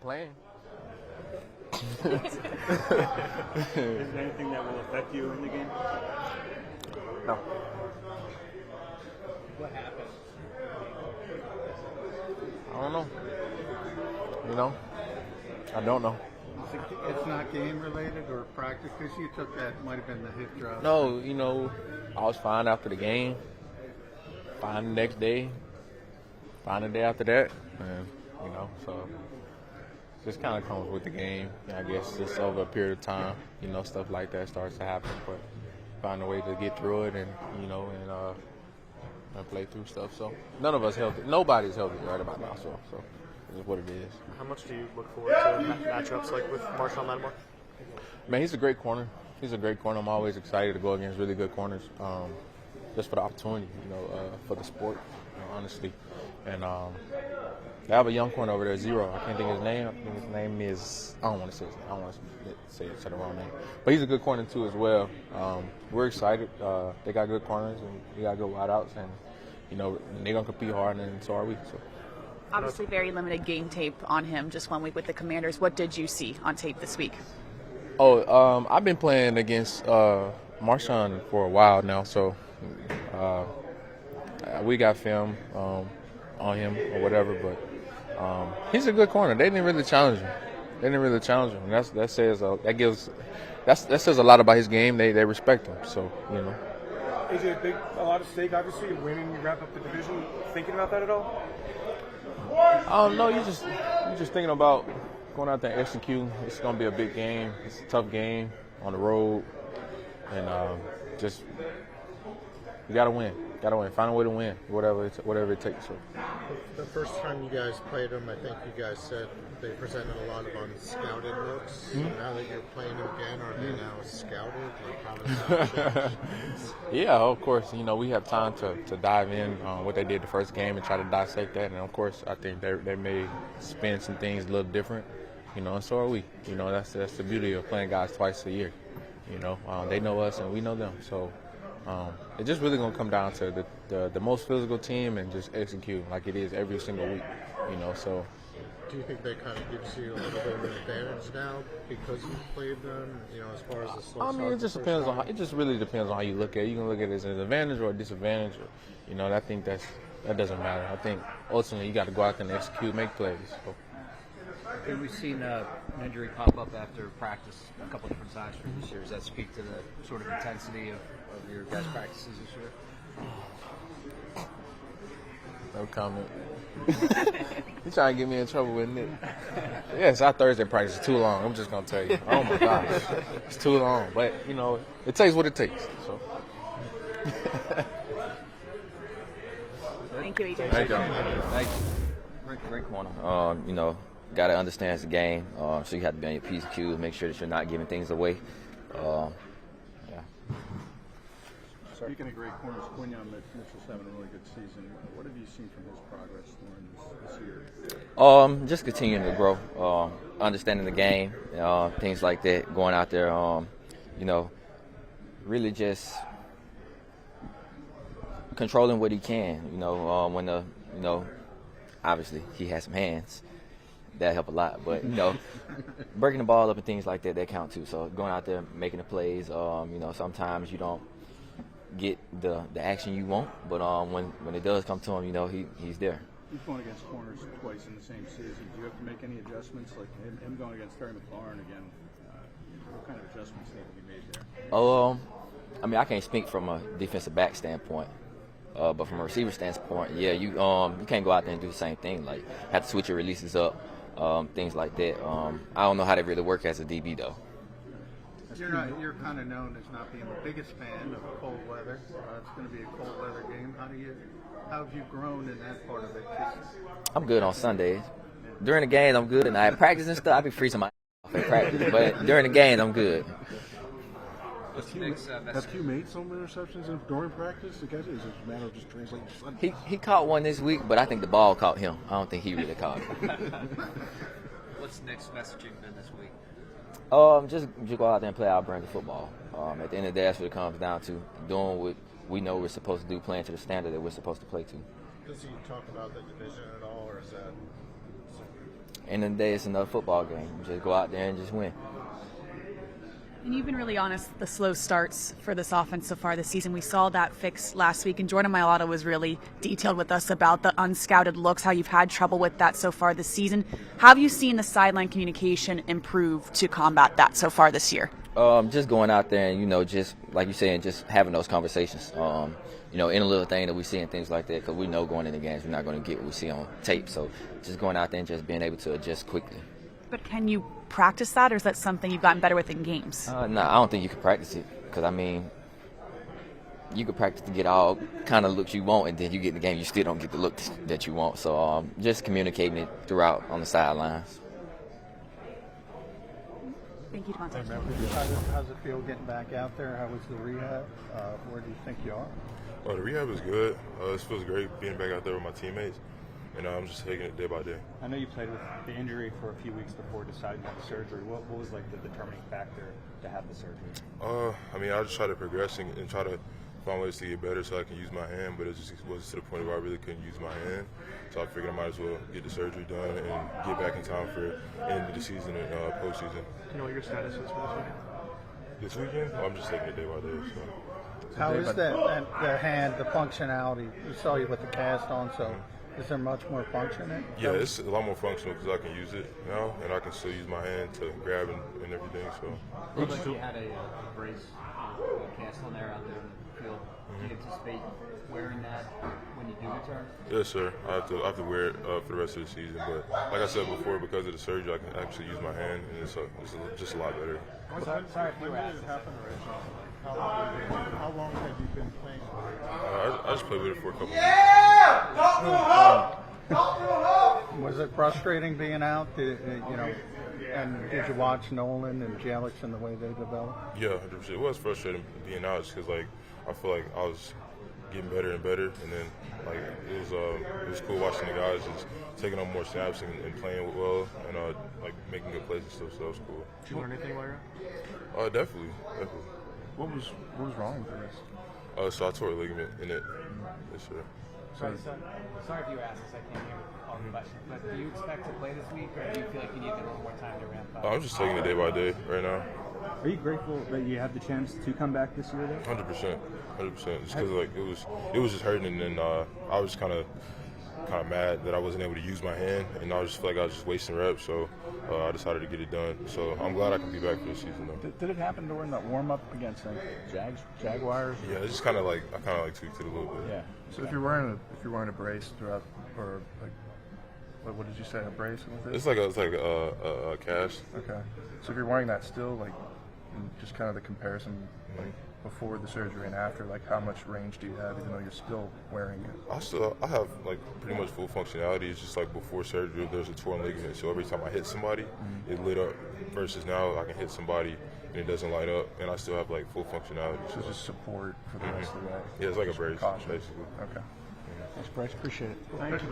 playing. Is there anything that will affect you in the game? No. What happened? I don't know. You know? I don't know. It's not game related or practice because you took that, might have been the hip drop. No, you know, I was fine after the game. Fine the next day. Fine the day after that. And, you know, so just kind of comes with the game. I guess just over a period of time, you know, stuff like that starts to happen. But find a way to get through it and, you know, and play through stuff. So none of us healthy. Nobody's healthy right about now. So it's what it is. How much do you look forward to matchups like with Marshawn Lattimore? Man, he's a great corner. He's a great corner. I'm always excited to go against really good corners, just for the opportunity, you know, for the sport, you know, honestly. And they have a young corner over there, Zero. I can't think of his name. I think his name is, I don't want to say his name. I don't want to say the wrong name. But he's a good corner, too, as well. We're excited. They got good corners, and we got good wideouts. And, you know, they're going to compete hard, and so are we. So. Obviously, very limited game tape on him just 1 week with the Commanders. What did you see on tape this week? Oh, I've been playing against Marshawn for a while now, so we got film on him or whatever. But he's a good corner. They didn't really challenge him. And that says that says a lot about his game. They respect him. So you know. Is it a lot of stake? Obviously, winning, you wrap up the division. Thinking about that at all? No, you're just thinking about going out there and execute. It's going to be a big game. It's a tough game on the road, and just you got to win. Got to win. Find a way to win, whatever it takes. So. The first time you guys played them, I think you guys said they presented a lot of unscouted looks. Mm-hmm. Now that you're playing them again, are they now scouted? Like, how does that change? Yeah, of course. You know, we have time to dive in on what they did the first game and try to dissect that. And, of course, I think they may spin some things a little different, you know, and so are we. You know, that's the beauty of playing guys twice a year. You know, they know us and we know them. So it's just really going to come down to the most physical team and just execute like it is every single week, you know, so. Do you think that kind of gives you a little bit of an advantage now because you played them, you know, as far as the slow start? I mean, it just really depends on how you look at it. You can look at it as an advantage or a disadvantage, or, you know, I think that doesn't matter. I think ultimately you got to go out there and execute, make plays. So. Okay, we've seen an injury pop up after practice a couple different times for this year. Does that speak to the sort of intensity of your guys' practices this year? No comment. You trying to get me in trouble with Nick? Yes, our Thursday practice is too long. I'm just gonna tell you. Oh my gosh, it's too long. But you know, it takes what it takes. So. Thank you, EJ. Thank you. Thank you. Great corner. You know, got to understand the game. So you have to be on your P's and Q's, make sure that you're not giving things away. Yeah. Speaking of great corners, Quinyon Mitchell's having a really good season. What have you seen from his progress during this year? Just continuing to grow, understanding the game, things like that. Going out there, you know, really just controlling what he can. You know, you know, obviously he has some hands. That help a lot, but you know, breaking the ball up and things like that count too. So going out there, making the plays. You know, sometimes you don't get the action you want, but when it does come to him, you know, he's there. You've gone against corners twice in the same season. Do you have to make any adjustments, like him going against Terry McLaurin again? What kind of adjustments need to be made there? I mean, I can't speak from a defensive back standpoint, but from a receiver standpoint, yeah, you can't go out there and do the same thing. Like, have to switch your releases up, things like that. I don't know how they really work as a DB though. You're kind of known as not being the biggest fan of cold weather. It's going to be a cold weather game. How have you grown in that part of it? I'm good on Sundays. During the games, I'm good, and I practice and stuff. I be freezing my off in practice, but during the games, I'm good. Have you made some interceptions during practice? Is it a matter of just translating to Sunday? He caught one this week, but I think the ball caught him. I don't think he really caught it. What's Nick's messaging been this week? Just go out there and play our brand of football. At the end of the day, that's what it comes down to. Doing what we know we're supposed to do, playing to the standard that we're supposed to play to. Does he talk about the division at all, or is that? end of the day, it's another football game. You just go out there and just win. And you've been really honest, the slow starts for this offense so far this season. We saw that fix last week, and Jordan Mailata was really detailed with us about the unscouted looks, how you've had trouble with that so far this season. How have you seen the sideline communication improve to combat that so far this year? Just going out there and, just like you're saying, just having those conversations. Any little thing that we see and things like that, because we know going in the games we're not going to get what we see on tape. So just going out there and just being able to adjust quickly. But can you practice that, or is that something you've gotten better with in games? No, I don't think you can practice it, because, you can practice to get all kind of looks you want, and then you get in the game, you still don't get the look that you want. So just communicating it throughout on the sidelines. Thank you, DeVonta. How's it feel getting back out there? How was the rehab? Where do you think you are? The rehab is good. It feels great being back out there with my teammates, and I'm just taking it day by day. I know you played with the injury for a few weeks before deciding on the surgery. What was like the determining factor to have the surgery? I just try to progress and try to find ways to get better so I can use my hand, but it just was to the point where I really couldn't use my hand. So I figured I might as well get the surgery done and get back in time for the end of the season and postseason. Do you know what your status is for this weekend? This weekend? I'm just taking it day by day. So. How is that the hand, the functionality? We saw you with the cast on, so is there much more function in it? Yeah, it's a lot more functional because I can use it now, and I can still use my hand to grab and everything. So. Looks like you had a brace cast on there out there in the field. Do you anticipate wearing that when you do return? Yes, sir. I have to wear it for the rest of the season. But like I said before, because of the surgery, I can actually use my hand, and it's just a lot better. Sorry if you asked. How long have you been playing? I just played with it for a couple weeks. Was it frustrating being out? And did you watch Nolan and Jelix and the way they developed? Yeah, 100%. It was frustrating being out just because I feel like I was getting better and better, and then it was cool watching the guys just taking on more snaps and playing well and making good plays and stuff. So that was cool. Did you learn anything while you're out? Definitely. What was wrong with the wrist? So I tore a ligament in it. Yes, sir. Sorry if you asked this. I can't hear all the questions. But do you expect to play this week, or do you feel like you need a little more time to ramp up? I'm just taking it day by day right now. Are you grateful that you had the chance to come back this year, though? 100%. Just because it was just hurting, and then I was kind of mad that I wasn't able to use my hand, and I just feel like I was just wasting reps. So I decided to get it done. So I'm glad I can be back for this season, though. Did it happen during that warm up against Jaguars? Yeah, it's just I tweaked it a little bit. Yeah. So if you're wearing a brace throughout, or what did you say, a brace with it? It's like a cast. Okay. So if you're wearing that still, and just kind of the comparison, before the surgery and after, how much range do you have, even though you're still wearing it? I have pretty much full functionality. It's just before surgery, there's a torn ligament, so every time I hit somebody, it lit up. Versus now, I can hit somebody and it doesn't light up, and I still have full functionality. So just support for the rest of the way. Yeah, it's like a brace, Caution. basically. Okay. Thanks, Bryce. Appreciate it. Thank you.